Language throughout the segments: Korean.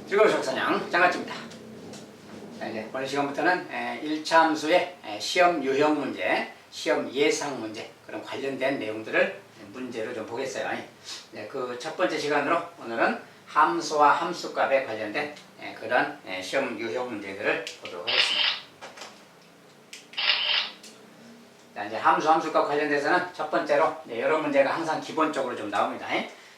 즐거운 수학사냥 장아찌입니다. 자, 이제 오늘 시간부터는 1차 함수의 시험 유형 문제, 시험 예상 문제 그런 관련된 내용들을 문제로 좀 보겠어요. 네, 그 첫 번째 시간으로 오늘은 함수와 함수값에 관련된 그런 시험 유형 문제들을 보도록 하겠습니다. 자, 이제 함수값 관련돼서는 첫 번째로 여러 문제가 항상 기본적으로 좀 나옵니다.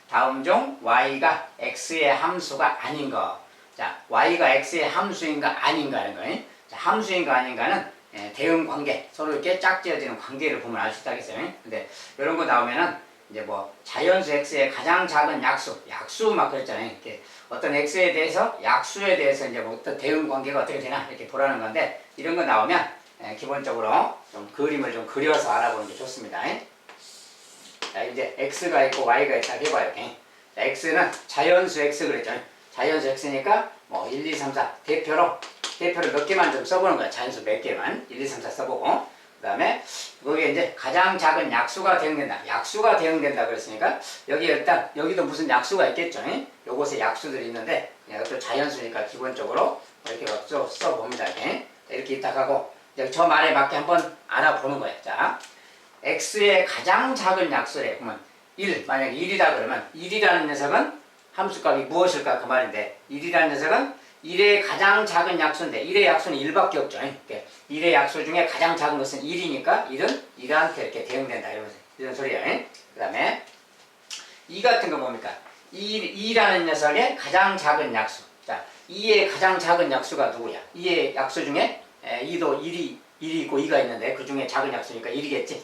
다음 중 y가 x의 함수가 아닌 거. 자, y가 x의 함수인가 아닌가 하는 거예요. 자, 함수인가 아닌가는 대응 관계, 서로 이렇게 짝지어지는 관계를 보면 알 수 있다겠어요. 근데 이런 거 나오면은 이제 뭐 자연수 x의 가장 작은 약수 막 그랬잖아요. 이렇게 어떤 x에 대해서 약수에 대해서 이제 뭐 어떤 대응 관계가 어떻게 되나 이렇게 보라는 건데 이런 거 나오면 기본적으로 좀 그림을 좀 그려서 알아보는 게 좋습니다. 자, 이제 x가 있고 y가 있다 해봐요. 자, x는 자연수 x 그랬죠. 자연수 x니까 뭐 1, 2, 3, 4 대표를 몇 개만 좀 써보는 거야. 자연수 몇 개만 1, 2, 3, 4 써보고 그 다음에 거기에 이제 가장 작은 약수가 대응된다. 약수가 대응된다 그랬으니까 여기 일단 여기도 무슨 약수가 있겠죠. 요곳에 약수들이 있는데 그냥 또 자연수니까 기본적으로 이렇게 써봅니다. 이렇게 있다 하고 저 말에 맞게 한번 알아보는 거예요. 자, x의 가장 작은 약수래. 그러면 1, 만약에 1이다 그러면 1이라는 녀석은 함수값이 무엇일까 그 말인데 1이라는 녀석은 1의 가장 작은 약수인데 1의 약수는 1밖에 없죠. 1의 약수 중에 가장 작은 것은 1이니까 1은 1한테 이렇게 대응된다 이런 소리예요. 그 다음에 2 같은 거 뭡니까? 2라는 녀석의 가장 작은 약수. 자, 2의 가장 작은 약수가 누구야? 2의 약수 중에 2도 1이 있고 2가 있는데 그 중에 작은 약수니까 1이겠지.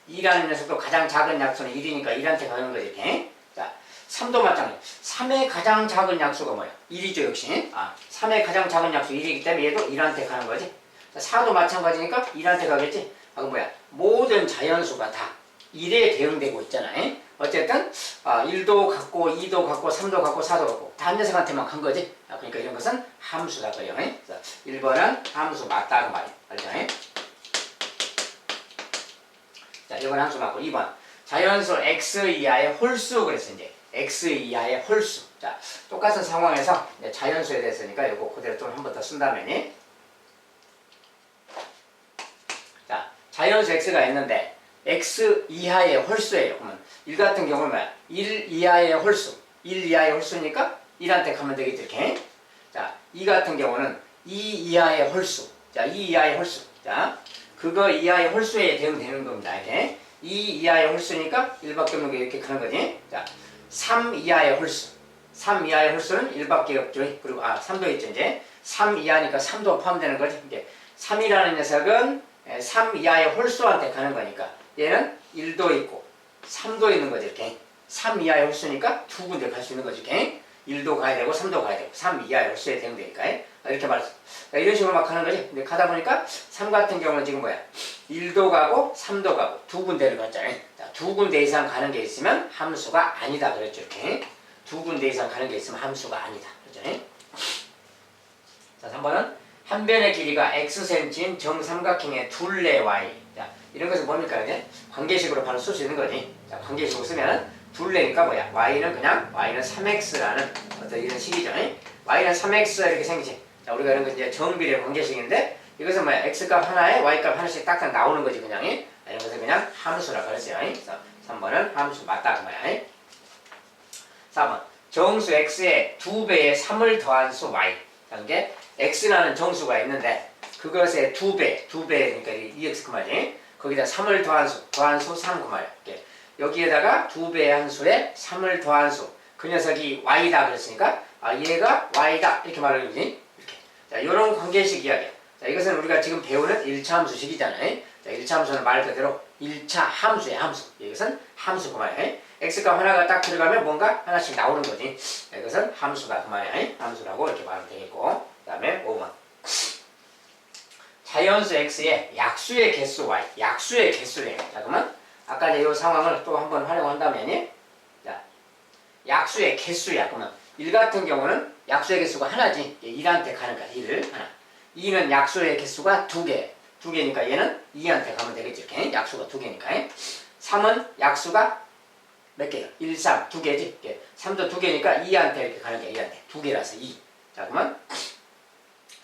2라는 녀석도 가장 작은 약수는 1이니까 1한테 가는 거지. 자, 3도 마찬가지. 3의 가장 작은 약수가 뭐야? 1이죠 역시. 3의 가장 작은 약수 1이기 때문에 얘도 1한테 가는 거지. 자, 4도 마찬가지니까 1한테 가겠지. 그럼 뭐야? 모든 자연수가 다 1에 대응되고 있잖아. 어쨌든 1도 갖고 2도 갖고 3도 갖고 4도 갖고 다 한 녀석한테만 간 거지. 그러니까 이런 것은 함수다 그래요. 1번은 함수 맞다 그 말이야. 알죠? 자, 이건 함수 맞고 2번 자연수 x 이하의 홀수 그랬어. 이제 x 이하의 홀수. 자, 똑같은 상황에서 자연수에 대해서니까 이거 그대로 좀 한 번 더 쓴다면 자, 자연수 x가 있는데 x 이하의 홀수예요. 그러면 1 같은 경우는 뭐야? 1 이하의 홀수. 1 이하의 홀수니까 1한테 가면 되겠지 이렇게. 자, 2 같은 경우는 2 이하의 홀수. 자, 2 이하의 홀수. 자, 그거 이하의 홀수에 대응되는 겁니다. 이게 2 이하의 홀수니까 1밖에 없는 게 이렇게 가는 거지. 자, 3 이하의 홀수. 3 이하의 홀수는 1밖에 없죠. 그리고 3도 있죠. 이제 3 이하니까 3도 포함되는 거지. 이게 3이라는 녀석은 3 이하의 홀수한테 가는 거니까 얘는 1도 있고 3도 있는 거지. 이렇게 3 이하의 홀수니까 두 군데 갈 수 있는 거지. 이렇게 1도 가야 되고 3도 가야 되고 3 이하의 홀수에 대응되니까 이렇게 말했어. 이런 식으로 막 하는 거지. 근데 가다 보니까 3 같은 경우는 지금 뭐야? 1도 가고 3도 가고 두 군데를 갔잖아요. 자, 두 군데 이상 가는 게 있으면 함수가 아니다 그랬죠. 이렇게 두 군데 이상 가는 게 있으면 함수가 아니다 그랬죠. 자, 3번은 한 변의 길이가 xcm인 정삼각형의 둘레 y. 자, 이런 것은 뭡니까? 이제 관계식으로 바로 쓸 수 있는 거지. 자, 관계식으로 쓰면 둘레니까 뭐야? y는 그냥 y는 3x라는 어떤 이런 식이죠. y는 3x 이렇게 생기지. 자, 우리가 이런 거 이제 정비례 관계식인데 이것은 뭐야? x값 하나에 y값 하나씩 딱딱 나오는 거지 그냥. 이런 것을 그냥 함수라고 그랬어요. 그래서 3번은 함수 맞다 그 말이야. 4번 정수 x의 2배의 3을 더한 수 y. 자, 이게 x라는 정수가 있는데 그것의 2배 그러니까 2x 그 말이지. 거기다 3을 더한 수 3 그 말이야. 여기에다가 2배의 한 수에 3을 더한 수. 그 녀석이 y다 그랬으니까 얘가 y다 이렇게 말하는 거지. 이렇게. 자, 요런 관계식 이야기야. 자, 이것은 우리가 지금 배우는 1차 함수식이잖아요. 자, 1차 함수는 말 그대로 1차 함수의 함수. 이것은 함수 그 말이야. x값 하나가 딱 들어가면 뭔가 하나씩 나오는 거지. 이것은 함수다 그 말이야. 함수라고 이렇게 말하면 되겠고. 그 다음에 5번 자연수 x의 약수의 개수 y. 약수의 개수래. 자, 그러면 아까 이제 이 상황을 또 한번 활용한다면 자, 약수의 개수야. 그러면 1 같은 경우는 약수의 개수가 하나지. 1한테 가는 거야. 1을 하나. 2는 약수의 개수가 2개. 2개니까 얘는 2한테 가면 되겠지. 이렇게. 약수가 2개니까. 3은 약수가 몇 개야? 1, 3, 2개지. 3도 2개니까 2한테 이렇게 가는 게 2한테. 2개라서 2. 자, 그러면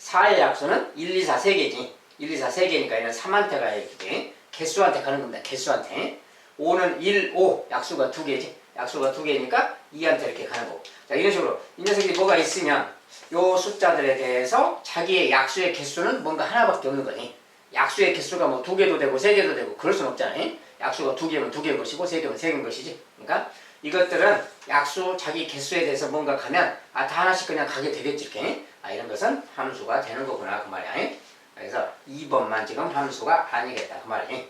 4의 약수는 1, 2, 4, 3개지. 1, 2, 4, 3개니까 얘는 3한테 가야 되겠지. 개수한테 가는 겁니다. 개수한테. 5는 1, 5. 약수가 2개지. 약수가 2개니까 2한테 이렇게 가는 거고. 자, 이런 식으로 이 녀석이 뭐가 있으면 요 숫자들에 대해서 자기의 약수의 개수는 뭔가 하나밖에 없는 거니. 약수의 개수가 뭐 2개도 되고 3개도 되고 그럴 순 없잖아요. 약수가 2개면 2개인 것이고 3개면 3개인 것이지. 그러니까 이것들은 약수 자기 개수에 대해서 뭔가 가면 다 하나씩 그냥 가게 되겠지. 이렇게. 이런 것은 함수가 되는 거구나 그 말이야. 그래서 2번만 지금 함수가 아니겠다 그 말이야.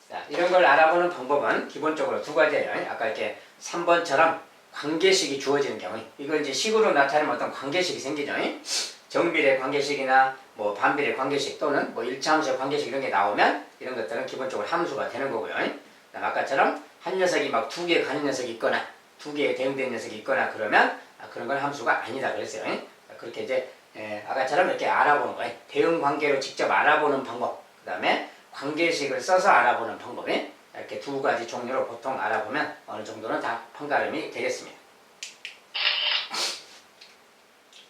자, 이런 걸 알아보는 방법은 기본적으로 두 가지예요. 아까 이렇게 3번처럼 관계식이 주어지는 경우, 이걸 이제 식으로 나타내면 어떤 관계식이 생기죠. 정비례 관계식이나 뭐 반비례 관계식 또는 뭐 일차함수의 관계식 이런 게 나오면 이런 것들은 기본적으로 함수가 되는 거고요. 아까처럼 한 녀석이 막 2개 가는 녀석이 있거나 2개에 대응되는 녀석이 있거나 그러면 그런 건 함수가 아니다 그랬어요. 그렇게 이제 아까처럼 이렇게 알아보는 거예요. 대응 관계로 직접 알아보는 방법, 그 다음에 관계식을 써서 알아보는 방법에 이렇게 두 가지 종류로 보통 알아보면 어느 정도는 다 판가름이 되겠습니다.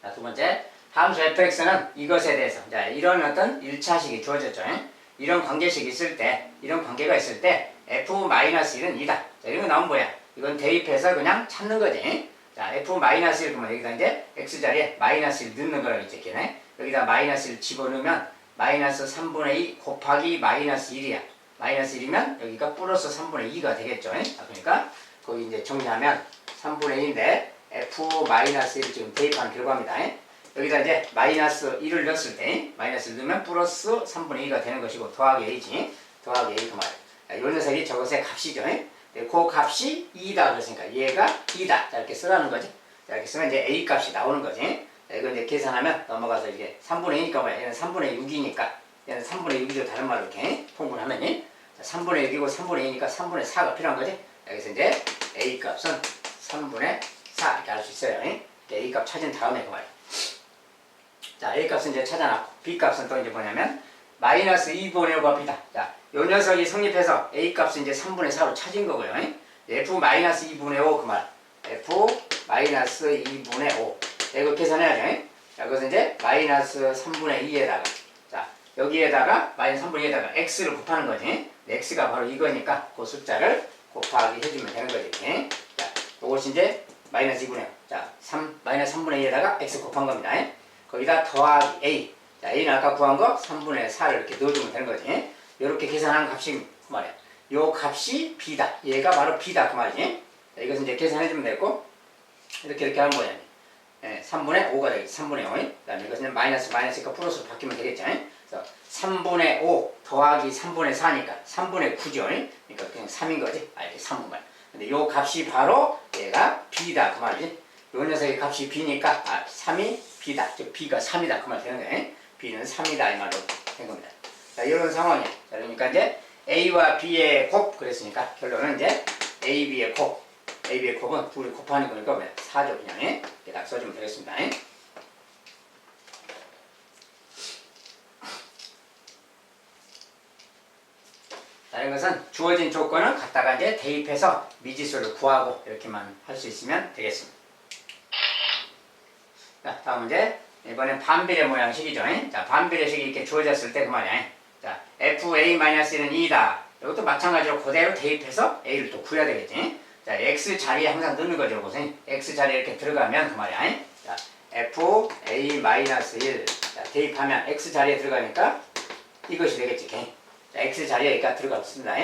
자, 두 번째, 함수 fx는 이것에 대해서 자, 이런 어떤 1차식이 주어졌죠. 이런 관계식이 있을 때, 이런 관계가 있을 때 f-1은 2다. 자, 이런 거 나오면 뭐야? 이건 대입해서 그냥 찾는 거지. 자, f-1 그러면 여기다 이제 x자리에 -1 넣는 거라고 했죠. 여기다 -1 집어넣으면 마이너스 3분의 2 곱하기 마이너스 1이야. 마이너스 1이면 여기가 플러스 3분의 2가 되겠죠. 그러니까 거기 이제 정리하면 3분의 2인데 f-1을 지금 대입한 결과입니다. 여기다 이제 마이너스 1을 넣었을 때 마이너스 1을 넣으면 플러스 3분의 2가 되는 것이고 더하기 a지. 더하기 a 그 말이야. 이 녀석이 저것의 값이죠. 그 값이 2다 그랬으니까 얘가 2다. 자, 이렇게 쓰라는 거지. 자, 이렇게 쓰면 이제 a 값이 나오는 거지. 이거 이제 계산하면 넘어가서 이게 3분의 2니까 뭐야? 얘는 3분의 6이니까 얘는 3분의 6이죠. 다른 말로 이렇게 통분하면 3분의 6이고 3분의 2니까 3분의 4가 필요한 거지. 여기서 이제 a 값은 3분의 4 이렇게 알 수 있어요. a 값 찾은 다음에 그 말이야. 자, a 값은 이제 찾아놨고 b 값은 또 이제 뭐냐면 마이너스 2분의 5가 b다. 자, 요 녀석이 성립해서 a 값은 이제 3분의 4로 찾은 거고요. f 마이너스 2분의 5 그 말. f 마이너스 2분의 5. 이거 계산해야죠. 자, 그것은 이제 마이너스 3분의 2에다가 자, 여기에다가 마이너스 3분의 2에다가 x를 곱하는 거지. x가 바로 이거니까 그 숫자를 곱하기 해주면 되는 거지. 자, 이것이 이제 마이너스 2분의 5. 자, 마이너스 3분의 2에다가 x 곱한 겁니다. 거기다 더하기 a. 자, a는 아까 구한 거 3분의 4를 이렇게 넣어주면 되는 거지. 이렇게 계산한 값이 그 말이야. 요 값이 b다. 얘가 바로 b다 그 말이지. 자, 이것은 이제 계산해주면 되고 이렇게 하는 거야. 3분의 5가 되겠지. 3분의 5. 그 다음에 이것은 마이너스니까 플러스로 바뀌면 되겠죠. 그래서 3분의 5 더하기 3분의 4니까 3분의 9죠. 그러니까 그냥 3인 거지. 이렇게 3분의. 근데 요 값이 바로 얘가 b다 그 말이지. 요 녀석의 값이 b니까 3이 b다. 즉 b가 3이다 그 말 되는 거예요. b는 3이다 이 말로 된 겁니다. 자, 이런 상황이야. 자, 그러니까 이제 a와 b의 곱 그랬으니까 결론은 이제 a, b의 곱. AB의 곱은 둘이 곱하는 거니까 왜? 4죠 그냥. 이렇게 딱 써주면 되겠습니다. 자, 이것은 주어진 조건을 갖다가 이제 대입해서 미지수를 구하고 이렇게만 할 수 있으면 되겠습니다. 자, 다음 문제. 이번엔 반비례 모양식이죠. 자, 반비례식이 이렇게 주어졌을 때 그 말이야. 자, fa-1은 2다. 이것도 마찬가지로 그대로 대입해서 a를 또 구해야 되겠지. 자, x 자리에 항상 넣는 거죠. 보세요. x 자리에 이렇게 들어가면 그 말이야. 자, fa-1. 자, 대입하면 x 자리에 들어가니까 이것이 되겠지. 자, x 자리에 들어갔습니다.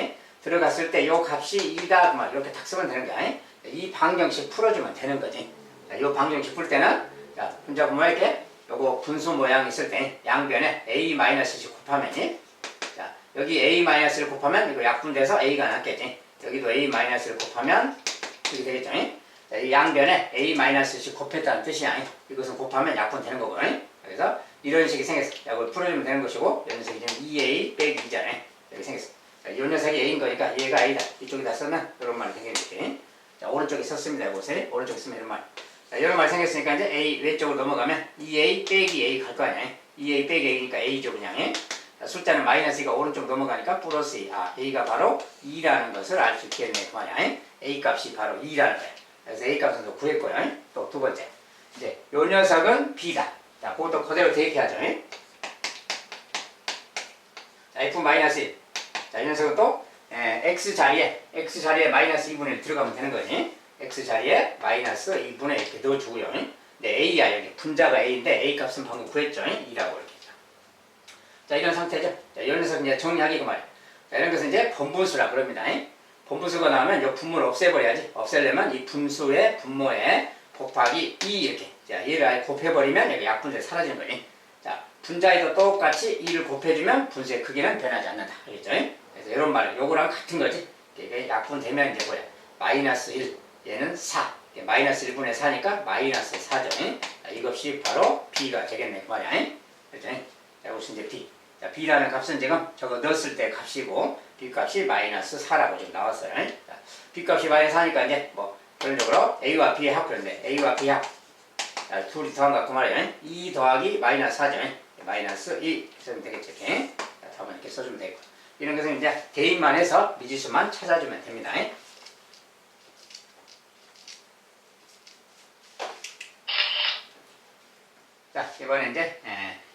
들어갔을 때 요 값이 2다. 그 말 이렇게 딱 쓰면 되는 거야. 이 방정식 풀어주면 되는 거지. 자, 요 방정식 풀 때는 자, 혼자 보면 이렇게 요거 분수 모양이 있을 때 양변에 a-씩 곱하면 자, 여기 a-를 곱하면 이거 약분돼서 a가 남겠지. 여기도 a-를 곱하면 이렇게 되겠죠. 자, 이 양변에 a-씩 곱했다는 뜻이야. 이것은 곱하면 약분되는 거고. 그래서 이런 식이 생겼어. 이걸 풀어주면 되는 것이고 이런 녀석이 지금 2a 빼기 2잖아요. 이렇게 생겼어. 자, 이 녀석이 a인 거니까 얘가 a다. 이쪽에다 쓰면 이런 말이 생기겠지. 자, 오른쪽에 썼습니다. 보세요. 오른쪽에 쓰면 이런 말. 자, 이런 말 생겼으니까 이제 a 왼쪽으로 넘어가면 2a 빼기 a 갈 거 아니야. 2a 빼기 a니까 a죠 그냥. 숫자는 마이너스 2가 오른쪽 넘어가니까 플러스 2. A가 바로 2라는 것을 알 수 있겠네. 그만이야. A 값이 바로 2라는 거야. 그래서 A 값은 또 구했고요. 또 두 번째. 이제 요 녀석은 B다. 자, 그것도 그대로 대입해야죠. 자, F-1. 자, 이 녀석은 또 X 자리에 마이너스 2분의 1 들어가면 되는 거지. X 자리에 마이너스 2분의 1 이렇게 넣어주고요. 네, A야. 여기 분자가 A인데 A 값은 방금 구했죠. 2라고 이렇게. 자, 이런 상태죠. 자, 이런 녀석 이제 정리하기 그 말이야. 자, 이런 것은 이제 번분수라 그럽니다. 번분수가 나오면 이 분모를 없애버려야지. 없애려면 이 분수의 분모에 곱하기 2 이렇게. 자, 얘를 아예 곱해버리면 여기 약분수에 사라지는 거예요. 자, 분자에도 똑같이 2를 곱해주면 분수의 크기는 변하지 않는다. 알겠죠? 그래서 이런 말을 요거랑 같은 거지. 이게 약분되면 이제 뭐야? 마이너스 1. 얘는 4. 마이너스 1분의 4니까 마이너스 4죠. 자, 이것이 바로 B가 되겠네. 그 말이야. 그렇죠? 자, 이것이 이제 B. 자, B라는 값은 지금 저거 넣었을 때 값이고, B 값이 마이너스 4라고 지금 나왔어요. 자, B 값이 마이너스 4니까 이제 뭐, 결론적으로 A와 B의 합표인데, A와 B 합. 자, 둘이 더한 것 같고 말이에요. 2 더하기 마이너스 4죠. 마이너스 2 쓰면 되겠죠. 이렇게. 자, 답은 이렇게 써주면 되고. 이런 것은 이제 대입만 해서 미지수만 찾아주면 됩니다. 자, 이번에 이제,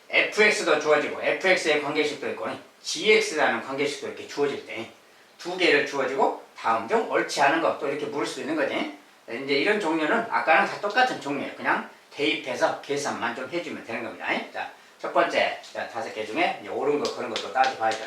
fx도 주어지고 fx의 관계식도 있고 gx라는 관계식도 이렇게 주어질 때 두 개를 주어지고 다음 중 옳지 않은 거 또 이렇게 물을 수 있는 거지. 이제 이런 종류는 아까랑 다 똑같은 종류예요. 그냥 대입해서 계산만 좀 해주면 되는 겁니다. 자, 첫 번째, 자, 5개 중에 이제 옳은 거 그런 것도 따져봐야죠.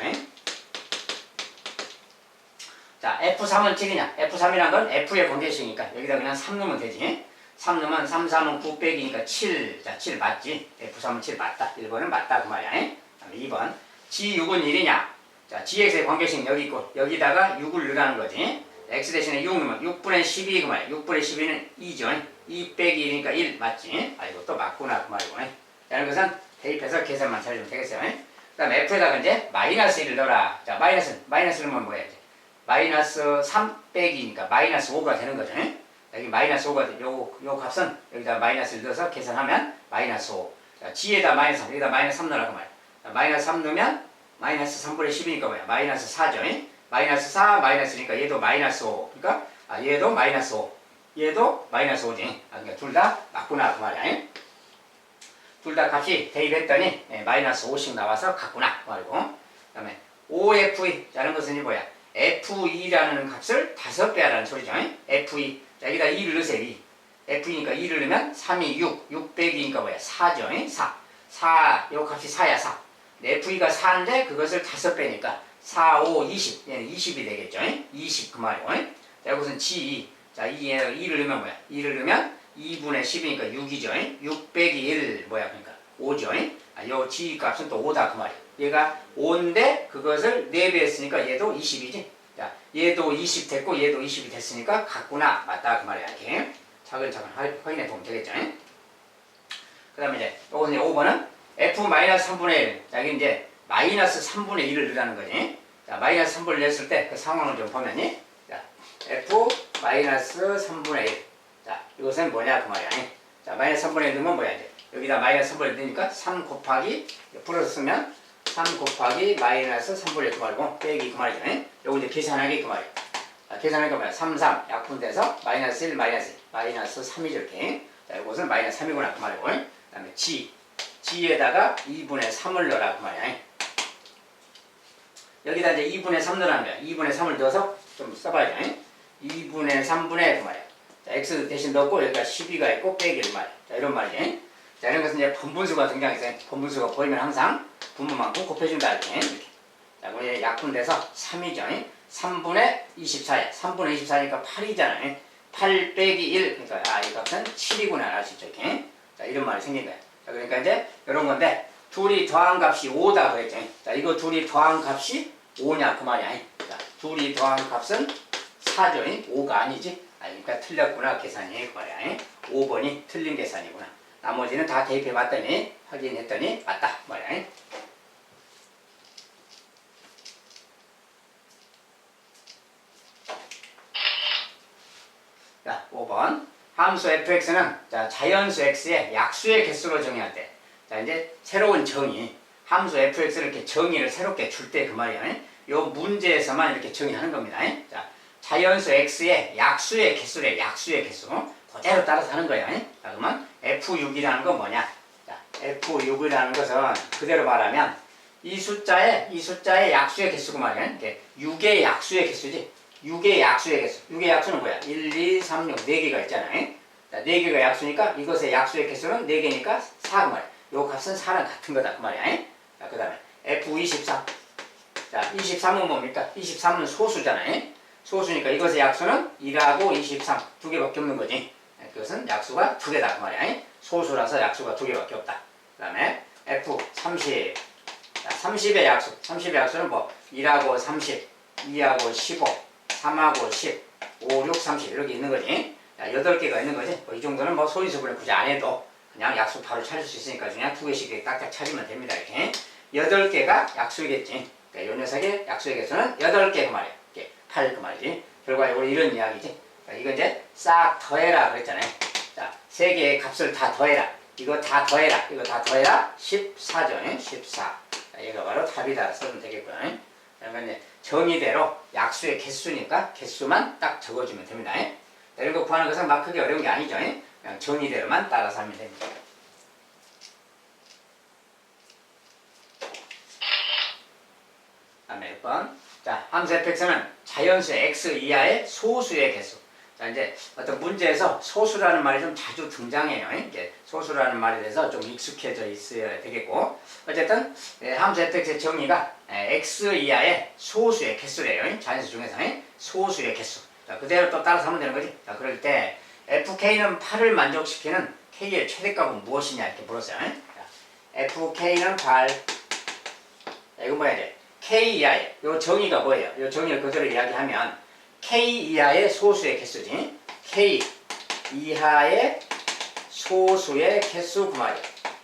자, F3은 7이냐? F3이란 건 F의 관계식이니까 여기다 그냥 3 넣으면 되지. 3 넣으면 3, 3은 9 빼기니까 7. 자, 7 맞지? F3은 7 맞다. 1번은 맞다. 그 말이야. 다음에 2번. G6은 1이냐? 자, GX의 관계식 여기 있고, 여기다가 6을 넣으라는 거지. X 대신에 6 넣으면 6분의 12 그 말이야. 6분의 12는 2죠. 2 빼기 1이니까 1 맞지? 아, 이것도 맞구나. 그 말이고. 자, 이런 것은 대입해서 계산만 잘해주면 되겠어요. 그 다음에 F에다가 이제 마이너스 1을 넣어라. 자, 마이너스 넣으면 뭐야, 이제? 마이너스 3 빼기니까 마이너스 5가 되는 거죠. 여기 마이너스 5가 돼. 요 값은 여기다 마이너스를 넣어서 계산하면 마이너스 5. 자, G에다 마이너스 3, 여기다 마이너스 3 넣으라고 말이야. 자, 마이너스 3 넣으면 마이너스 3분의 10이니까 뭐야? 마이너스 4죠. 마이너스 4, 마이너스니까 얘도 마이너스 5. 그러니까, 얘도 마이너스 5. 얘도 마이너스 5지. 그러니까 둘 다 맞구나. 그 말이야. 둘 다 값이 대입했더니, 마이너스 5씩 나와서 같구나. 그 말이고. 그 다음에, OFE. 자는 것은 이 뭐야? F2라는 값을 5배 하라는 소리죠. F2. 자, 여기다 2를 넣으세요. 2. F니까 2를 넣으면 3이 6. 6 빼기니까 뭐야? 4죠. 4. 4. 요 값이 4야, 4. F가 4인데 그것을 5배니까 4, 5, 20. 얘는 20이 되겠죠. 20 그 말이고. 자, 이것은 G2. 자, 2를 넣으면 뭐야? 2를 넣으면 2분의 10이니까 6이죠. 6 빼기 1 뭐야? 그러니까 5죠. 요 G 값은 또 5다 그 말이야. 얘가 5인데 그것을 4배 했으니까 얘도 20이지. 자, 얘도 20 됐고 얘도 20이 됐으니까 같구나. 맞다 그 말이야. 이렇게 차근차근 확인해 보면 되겠죠. 그 다음에 이제 요거는 5번은 F-3분의 1. 자, 여기 이제 마이너스 3분의 1을 넣으라는 거지. 자, 마이너스 3분을 냈을 때 그 상황을 좀 보면이. 자, F-3분의 1. 자, 이것은 뭐냐 그 말이야. 자, 마이너스 3분의 1 넣으면 뭐야 이제. 여기다 마이너스 3분의 1 넣으니까 3 곱하기 풀어서 쓰면 3 곱하기 마이너스 3분의 1 그 말이고 빼기 그 말이죠. 요거 이제 계산하기 그 말이야. 자, 계산하니까 뭐야. 3, 3 약분돼서 마이너스 1, 마이너스 3이죠 이렇게. 자, 이것은 마이너스 3이구나 그 말이고. 그 다음에 G에다가 2분의 3을 넣어라 그 말이야. 여기다 이제 2분의 3 넣으라는 거야. 2분의 3을 넣어서 좀 써봐야죠. 2분의 3분의 그 말이야. 자, X 대신 넣고 여기가 12가 있고 빼기 그 말이야. 자, 이런 말이지. 자, 이런 것은 이제 번분수가 등장해서 번분수가 보이면 항상 분모만큼 곱해준다 이렇게. 자, 그럼 약분돼서 3이죠. 3분의 24야. 3분의 24니까 8이잖아요. 8 빼기 1. 그러니까 이 값은 7이구나 알 수 있죠. 이렇게. 자, 이런 말이 생긴 거야. 자, 그러니까 이제 이런 건데 둘이 더한 값이 5다 그랬죠. 자, 이거 둘이 더한 값이 5냐 그 말이야. 자, 둘이 더한 값은 4죠. 5가 아니지. 그러니까 틀렸구나 계산이 그 말이야. 5번이 틀린 계산이구나. 나머지는 다 대입해 봤더니 확인했더니 맞다 그 말이야. 자, 5번. 함수 fx는 자, 자연수 x의 약수의 개수로 정의할 때. 자, 이제 새로운 정의. 함수 fx를 이렇게 정의를 새롭게 줄 때 그 말이야. 요 문제에서만 이렇게 정의하는 겁니다. 자, 자연수 x의 약수의 개수래. 약수의 개수. 그대로 따라서 하는 거야. 자, 그러면 f6이라는 건 뭐냐? 자, f6이라는 것은 그대로 말하면 이 숫자의 약수의 개수고 말이야. 이렇게 6의 약수의 개수지. 6의 약수의 개수. 6의 약수는 뭐야? 1, 2, 3, 6, 4개가 있잖아. 자, 4개가 약수니까 이것의 약수의 개수는 4개니까 4그 말이야. 요 값은 4랑 같은 거다 그 말이야. 자, 그 다음에 F23. 자, 23은 뭡니까? 23은 소수잖아요. 소수니까 이것의 약수는 1하고 23 두 개밖에 없는 거지. 그것은 약수가 두 개다 그 말이야. 소수라서 약수가 두 개밖에 없다. 그 다음에 F30. 자, 30의 약수. 30의 약수는 뭐 1하고 30, 2하고 15, 3하고 10, 5, 6, 30 이렇게 있는 거지. 자, 8개가 있는 거지. 이 정도는 뭐 소인수분해 굳이 안 해도 그냥 약수 바로 찾을 수 있으니까 그냥 두 개씩 딱딱 찾으면 됩니다. 이렇게 8개가 약수겠지. 그러니까 이 녀석의 약수의 개수는 8개 그 말이야. 이렇게 8 그 말이지. 결과적으로 이런 이야기지. 그러니까 이거 이제 싹 더해라 그랬잖아요. 자, 3개의 값을 다 더해라. 이거 다 더해라. 이거 다 더해라. 14죠. 14. 자, 이거 바로 답이다 써면 되겠고요. 그러니까 이제 정의대로 약수의 개수니까 개수만 딱 적어주면 됩니다. 자, 이런 거 구하는 것은 막 크게 어려운 게 아니죠. 그냥 정의대로만 따라서 하면 됩니다. 다음에 6번. 자, 함수 fx는 자연수의 x 이하의 소수의 개수. 자, 이제 어떤 문제에서 소수라는 말이 좀 자주 등장해요. 이게 소수라는 말에 대해서 좀 익숙해져 있어야 되겠고. 어쨌든, 함수 fx의 정의가 x 이하의 소수의 개수래요. 자연수 중에서 소수의 개수. 자, 그대로 또 따라서 하면 되는 거지. 자, 그럴 때 fk는 8을 만족시키는 k의 최대값은 무엇이냐 이렇게 물었어요. 자, fk는 8. 자, 이거 뭐야 돼? k 이하의 요 정의가 뭐예요? 요 정의를 그대로 이야기하면 k 이하의 소수의 개수지. k 이하의 소수의 개수 그 말이야.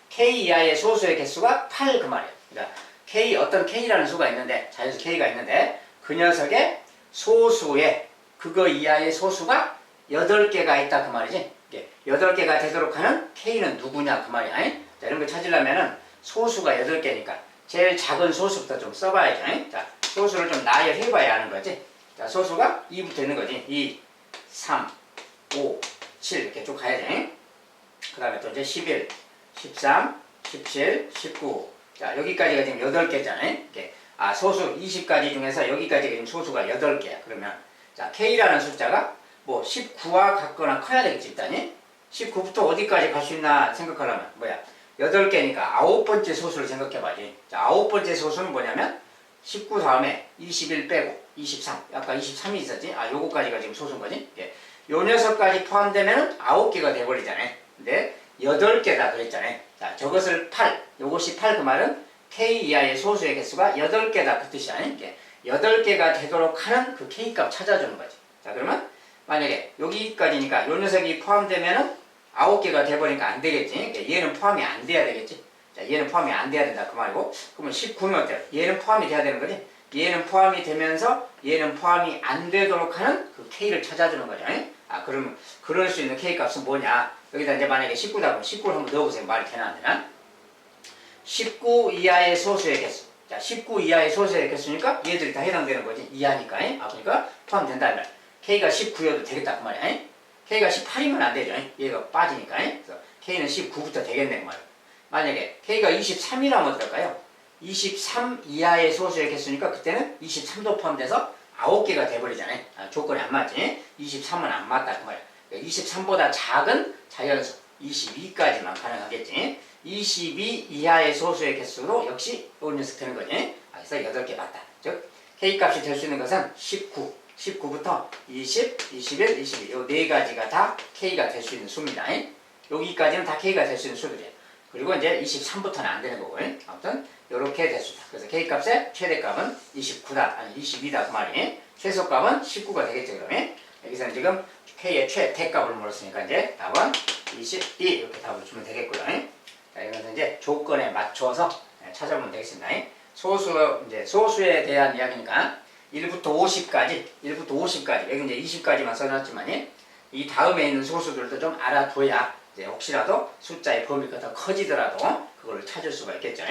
k 이하의 소수의 개수가 8 그 말이야. 그러니까 k 어떤 k라는 수가 있는데 자연수 k가 있는데 그 녀석의 소수의 그거 이하의 소수가 8개가 있다 그 말이지. 8개가 되도록 하는 k는 누구냐 그 말이야. 자, 이런 거 찾으려면은 소수가 8개니까 제일 작은 소수부터 좀 써봐야죠. 자, 소수를 좀 나열해봐야 하는 거지. 자, 소수가 2부터 있는 거지. 2, 3, 5, 7 이렇게 쭉 가야지. 그 다음에 또 이제 11, 13, 17, 19. 자, 여기까지가 지금 8개잖아요. 이렇게. 아, 소수 20가지 중에서 여기까지가 지금 소수가 8개야. 그러면 자, k라는 숫자가 뭐 19와 같거나 커야 되겠지, 일단이. 19부터 어디까지 갈 수 있나 생각하려면 뭐야? 8개니까 9번째 소수를 생각해봐야지. 자, 9번째 소수는 뭐냐면 19 다음에 21 빼고 23. 아까 23이 있었지? 아, 요거까지가 지금 소수인 거지? 예. 요 녀석까지 포함되면 9개가 돼버리잖아요. 근데 8개다 그랬잖아요. 자, 저것을 8. 요것이 8 그 말은 k 이하의 소수의 개수가 8개다 그 뜻이 아니에요. 8개가 되도록 하는 그 k값 찾아주는 거지. 자, 그러면 만약에 여기까지니까 요 녀석이 포함되면은 9개가 돼버리니까 안 되겠지. 그러니까 얘는 포함이 안 돼야 되겠지. 자, 얘는 포함이 안 돼야 된다 그 말이고. 그러면 19는 어때요? 얘는 포함이 돼야 되는 거지. 얘는 포함이 되면서 얘는 포함이 안 되도록 하는 그 k를 찾아주는 거죠. 아, 그러면 그럴 수 있는 k 값은 뭐냐? 여기다 이제 만약에 19다 그러면 19를 한번 넣어보세요. 말이 되나 안 되나? 19 이하의 소수의 개수. 자, 19 이하의 소수의 개수니까 얘들이 다 해당되는 거지. 이하니까. 아, 그러니까 포함된다. 이말. k가 19여도 되겠다 그 말이야. k가 18이면 안 되죠. 얘가 빠지니까. 그래서 k는 19부터 되겠네 그 말이야. 만약에 k가 23이라면 어떨까요? 23 이하의 소수의 개수니까 그때는 23도 포함돼서 9개가 돼버리잖아요. 아, 조건이 안 맞지. 23은 안 맞다 그 말이야. 23보다 작은 자연수 22까지만 가능하겠지. 22 이하의 소수의 개수로 역시 요 녀석 되는 거지. 아, 그래서 8개 맞다. 즉 k값이 될 수 있는 것은 19, 19부터 20, 21, 22 요 네 가지가 다 k가 될 수 있는 수입니다. 여기까지는 다 k가 될 수 있는 수들이에요. 그리고 이제 23부터는 안 되는 거고요. 아무튼 요렇게 됐습니다. 그래서 k값의 최대값은 29다, 아니 22다 그 말이. 최소값은 19가 되겠죠 그러면. 여기서는 지금 k의 최대값을 물었으니까 이제 답은 22 이렇게 답을 주면 되겠고요. 자, 이것은 이제 조건에 맞춰서 찾아보면 되겠습니다. 소수에 대한 이야기니까 1부터 50까지, 여기 이제 20까지만 써놨지만 이 다음에 있는 소수들도 좀 알아둬야 이제 혹시라도 숫자의 범위가 더 커지더라도 그걸 찾을 수가 있겠죠.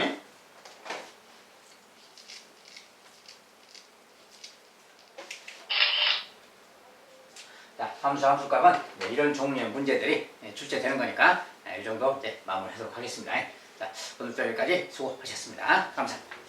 자, 함수값은 이런 종류의 문제들이 출제되는 거니까 이 정도 이제 마무리하도록 하겠습니다. 자, 오늘도 여기까지 수고하셨습니다. 감사합니다.